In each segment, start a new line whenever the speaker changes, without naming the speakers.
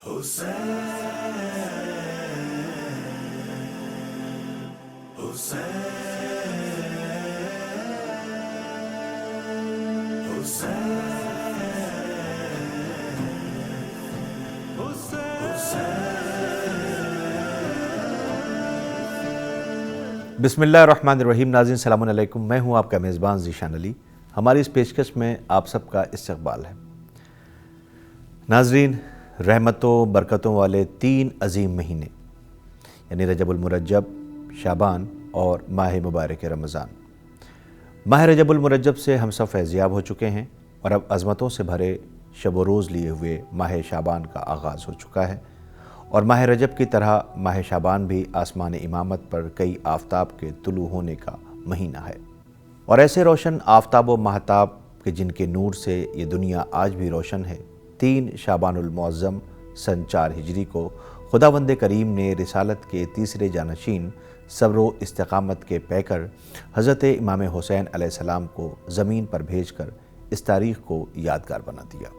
बिस्मिल्लाहिर्रहमानिर्रहीम। नाज़रीन सलाम अलैकुम। मैं हूं आपका मेज़बान ज़ीशान अली। हमारी इस पेशकश में आप सबका इस्तक़बाल है। नाज़रीन, रहमतों बरकतों वाले 3 अज़ीम महीने यानी रजबुल मुरज्जब, शाबान और माह मुबारक रमज़ान। माह रजबुल मुरज्जब से हम सब फैज़याब हो चुके हैं और अब अज़मतों से भरे शब व रोज़ लिए हुए माह शाबान का आगाज़ हो चुका है। और माह रजब की तरह माह शाबान भी आसमान इमामत पर कई आफ़ताब के तुलू होने का महीना है। और ऐसे रोशन आफ़ताब व महताब के जिनके नूर से ये दुनिया आज भी रोशन है, 3 शाबानुल मुअज़्ज़म सन 4 हिजरी को खुदावंद करीम ने रिसालत के तीसरे जानशीन सब्र व इस्तिक़ामत के पैकर हज़रत इमाम हुसैन अलैहिस्सलाम को ज़मीन पर भेजकर इस तारीख़ को यादगार बना दिया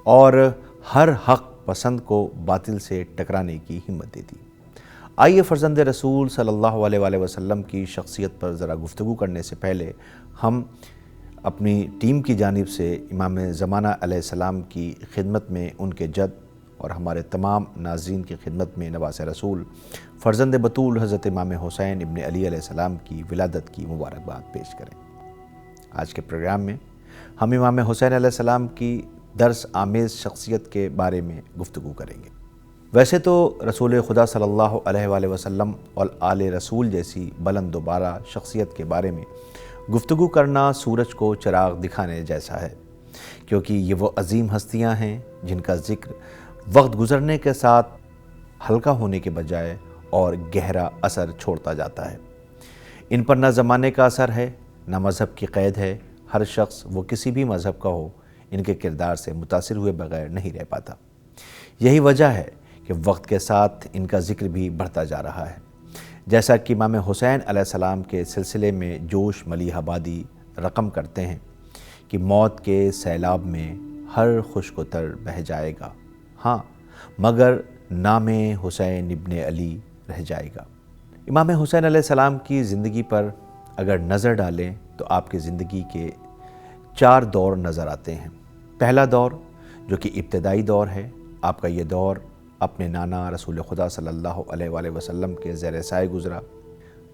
और हर हक़ पसंद को बातिल से टकराने की हिम्मत दी। आइए फ़र्ज़ंद रसूल सल्लल्लाहु अलैहि वसल्लम की शख्सियत पर ज़रा गुफ्तगू करने से पहले हम अपनी टीम की जानिब से इमाम ज़माना अलैहिस्सलाम की खिदमत में उनके जद और हमारे तमाम नाज़रीन की खिदमत में नवासे रसूल फ़र्ज़ंद बतूल हज़रत इमाम हुसैन इब्न अली अलैहिस्सलाम की विलादत की मुबारकबाद पेश करें। आज के प्रोग्राम में हम इमाम हुसैन अलैहिस्सलाम की दर्स आमेज़ शख्सियत के बारे में गुफ्तगू करेंगे। वैसे तो रसूल खुदा सल्लल्लाहु अलैहि वसल्लम और आले रसूल जैसी बुलंद व बारा शख्सियत के बारे में गुफ्तगू करना सूरज को चिराग दिखाने जैसा है, क्योंकि ये वो अजीम हस्तियां हैं जिनका ज़िक्र वक्त गुज़रने के साथ हल्का होने के बजाय और गहरा असर छोड़ता जाता है। इन पर न ज़माने का असर है, न मज़हब की क़ैद है। हर शख्स वो किसी भी मज़हब का हो, इनके किरदार से मुतासिर हुए बगैर नहीं रह पाता। यही वजह है कि वक्त के साथ इनका ज़िक्र भी बढ़ता जा रहा है। जैसा कि इमाम हुसैन अलैहिस्सलाम के सिलसिले में जोश मलीहाबादी रकम करते हैं कि मौत के सैलाब में हर खुश्क-ओ-तर बह जाएगा, हाँ मगर नामे हुसैन इब्न अली रह जाएगा। इमाम हुसैन अलैहिस्सलाम की ज़िंदगी पर अगर नज़र डालें तो आपकी ज़िंदगी के 4 दौर नज़र आते हैं। पहला दौर जो कि इब्तदाई दौर है, आपका ये दौर अपने नाना रसूल खुदा सल्लल्लाहु अलैहि वसल्लम के ज़ेर साए गुज़रा।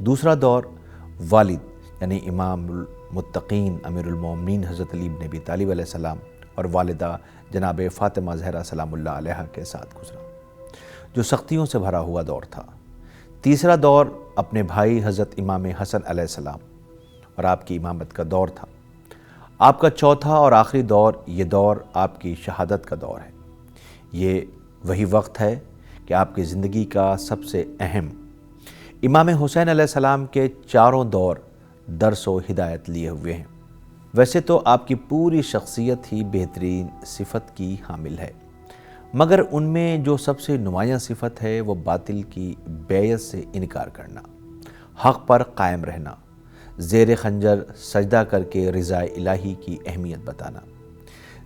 दूसरा दौर वालिद यानी इमामुल मुत्तक़ीन अमीरुल मोमिनीन हज़रत अली इब्न अबी तालिब अलैहिस्सलाम और वालिदा जनाब फ़ातिमा ज़हरा सलामुल्लाह अलैहा के साथ गुज़रा, जो सख्तियों से भरा हुआ दौर था। तीसरा दौर अपने भाई हज़रत इमाम हसन अलैहिस्सलाम और आपकी इमामत का दौर था। आपका चौथा और आखिरी दौर, ये दौर आपकी शहादत का दौर है। ये वही वक्त है कि आपकी ज़िंदगी का सबसे अहम इमाम हुसैन अलैहिस्सलाम के 4 दौर दर्स व हिदायत लिए हुए हैं। वैसे तो आपकी पूरी शख्सियत ही बेहतरीन सिफत की हामिल है, मगर उनमें जो सबसे नुमायाँ सिफत है वो बातिल की बैयत से इनकार करना, हक़ पर कायम रहना, ज़ेर खंजर सजदा करके रिज़ा इलाही की अहमियत बताना,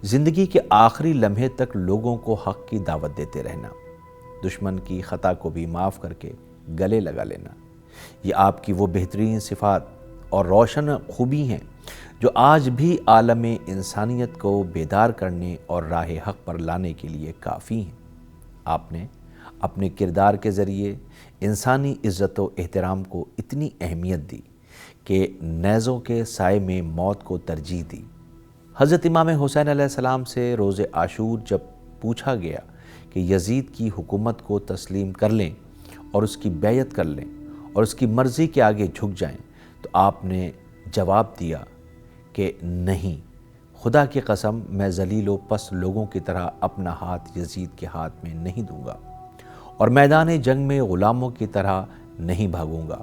ज़िंदगी के आखिरी लम्हे तक लोगों को हक़ की दावत देते रहना, दुश्मन की ख़ता को भी माफ़ करके गले लगा लेना। ये आपकी वो बेहतरीन सिफ़ात और रोशन खूबी हैं जो आज भी आलम इंसानियत को बेदार करने और राह हक़ पर लाने के लिए काफ़ी हैं। आपने अपने किरदार के ज़रिए इंसानी इज़्ज़त व एहतराम को इतनी अहमियत दी कि नेज़ों के साए में मौत को तरजीह दी। हज़रत इमाम हुसैन अलैहिस्सलाम से रोज़े आशूर जब पूछा गया कि यज़ीद की हुकूमत को तस्लीम कर लें और उसकी बैयत कर लें और उसकी मर्ज़ी के आगे झुक जाएं, तो आपने जवाब दिया कि नहीं, खुदा की कसम मैं ज़लील व पस्त लोगों की तरह अपना हाथ यज़ीद के हाथ में नहीं दूँगा और मैदान जंग में ग़ुलामों की तरह नहीं भागूँगा।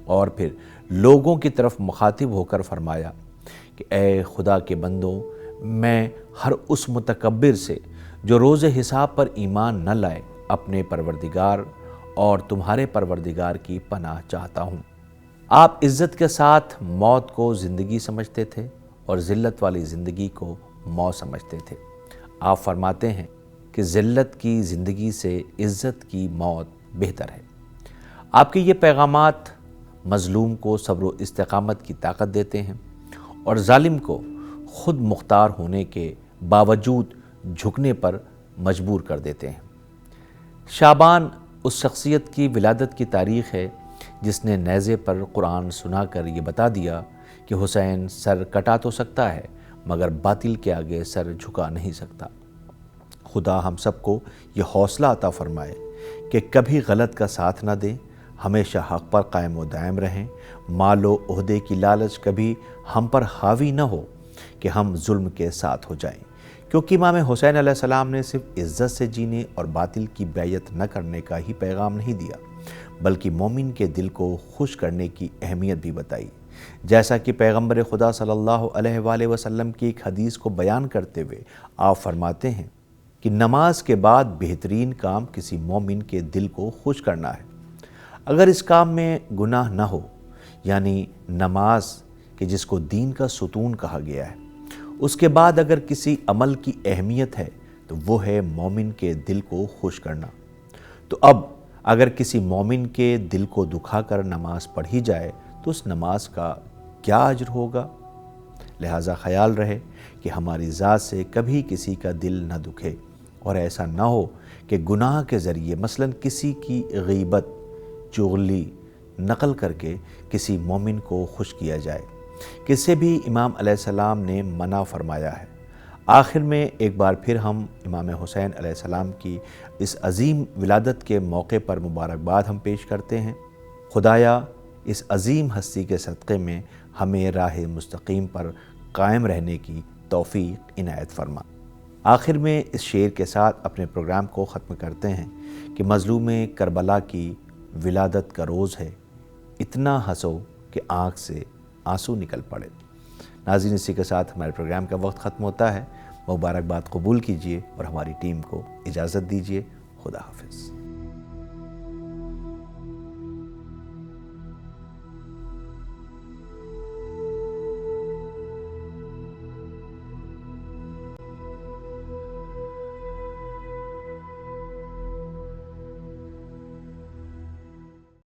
और फिर लोगों की तरफ मुखातिब होकर फरमाया कि ए खुदा के बंदों, मैं हर उस मुतकब्बिर से जो रोज़े हिसाब पर ईमान न लाए अपने परवरदिगार और तुम्हारे परवरदिगार की पनाह चाहता हूँ। आप इज़्ज़त के साथ मौत को ज़िंदगी समझते थे और ज़िल्लत वाली ज़िंदगी को मौत समझते थे। आप फरमाते हैं کہ ذلت کی زندگی سے عزت کی موت بہتر ہے۔ آپ کے یہ پیغامات مظلوم کو صبر و استقامت کی طاقت دیتے ہیں اور ظالم کو خود مختار ہونے کے باوجود جھکنے پر مجبور کر دیتے ہیں۔ شعبان اس شخصیت کی ولادت کی تاریخ ہے جس نے نیزے پر قرآن سنا کر یہ بتا دیا کہ حسین سر کٹا تو سکتا ہے مگر باطل کے آگے سر جھکا نہیں سکتا۔ خدا ہم سب کو یہ حوصلہ عطا فرمائے کہ کبھی غلط کا ساتھ نہ دیں، ہمیشہ حق پر قائم و دائم رہیں، مال و عہدے کی لالچ کبھی ہم پر حاوی نہ ہو کہ ہم ظلم کے ساتھ ہو جائیں، کیونکہ امام حسین علیہ السلام نے صرف عزت سے جینے اور باطل کی بیعت نہ کرنے کا ہی پیغام نہیں دیا بلکہ مومن کے دل کو خوش کرنے کی اہمیت بھی بتائی۔ جیسا کہ پیغمبر خدا صلی اللہ علیہ وآلہ وسلم کی ایک حدیث کو بیان کرتے ہوئے آپ فرماتے ہیں کہ نماز کے بعد بہترین کام کسی مومن کے دل کو خوش کرنا ہے۔ اگر اس کام میں گناہ نہ ہو، یعنی نماز کہ جس کو دین کا ستون کہا گیا ہے، اس کے بعد اگر کسی عمل کی اہمیت ہے تو وہ ہے مومن کے دل کو خوش کرنا۔ تو اب اگر کسی مومن کے دل کو دکھا کر نماز پڑھی جائے تو اس نماز کا کیا اجر ہوگا؟ لہٰذا خیال رہے کہ ہماری ذات سے کبھی کسی کا دل نہ دکھے اور ایسا نہ ہو کہ گناہ کے ذریعے مثلاً کسی کی غیبت، چغلی نقل کر کے کسی مومن کو خوش کیا جائے، کس سے بھی امام علیہ السلام نے منع فرمایا ہے۔ آخر میں ایک بار پھر ہم امام حسین علیہ السلام کی اس عظیم ولادت کے موقع پر مبارکباد ہم پیش کرتے ہیں۔ خدایا اس عظیم ہستی کے صدقے میں ہمیں راہ مستقیم پر قائم رہنے کی توفیق عنایت فرما۔ آخر میں اس شعر کے ساتھ اپنے پروگرام کو ختم کرتے ہیں کہ مظلوم کربلا کی ولادت کا روز ہے، اتنا ہنسو کہ آنکھ سے آنسو نکل پڑے۔ ناظرین، اسی کے ساتھ ہمارے پروگرام کا وقت ختم ہوتا ہے۔ مبارکباد قبول کیجئے اور ہماری ٹیم کو اجازت دیجئے۔ خدا حافظ۔